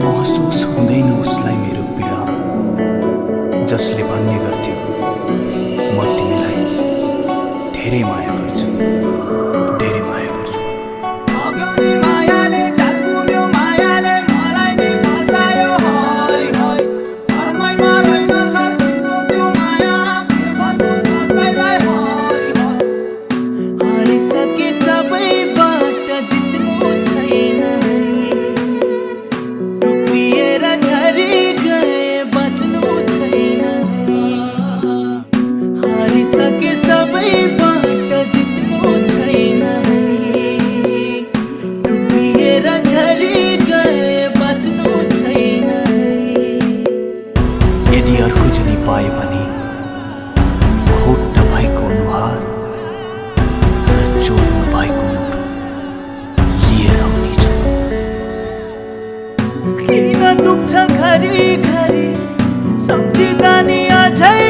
महसुस हुँदैन उसलाई मेरो पीडा। जसले भन्ने गर्थ्यो म तिमीलाई धेरै माया गर्छु, धेरै माया गर्छु। अगाउने मायाले झालपुन्यो मायाले मलाई नि फसायो हाय हाय। घरमैमा रहेन छ तिम्रो त्यो माया के भन्नु कसैलाई हाय हाय। हारिसके सबैबाट जित्नु छैन, डुबिएर झरी गए बच्नु छैन। हारिसके सबैबाट जित्नु छैन, डुबिएर झरी गए बच्नु छैन। यदि अर्को जुनी पाए भने खोट नभएको अनुहार र चोट नभएको मुटु लिएर आउनेछु। किन दुख्छ घरी घरी सम्झिँदा नि अझै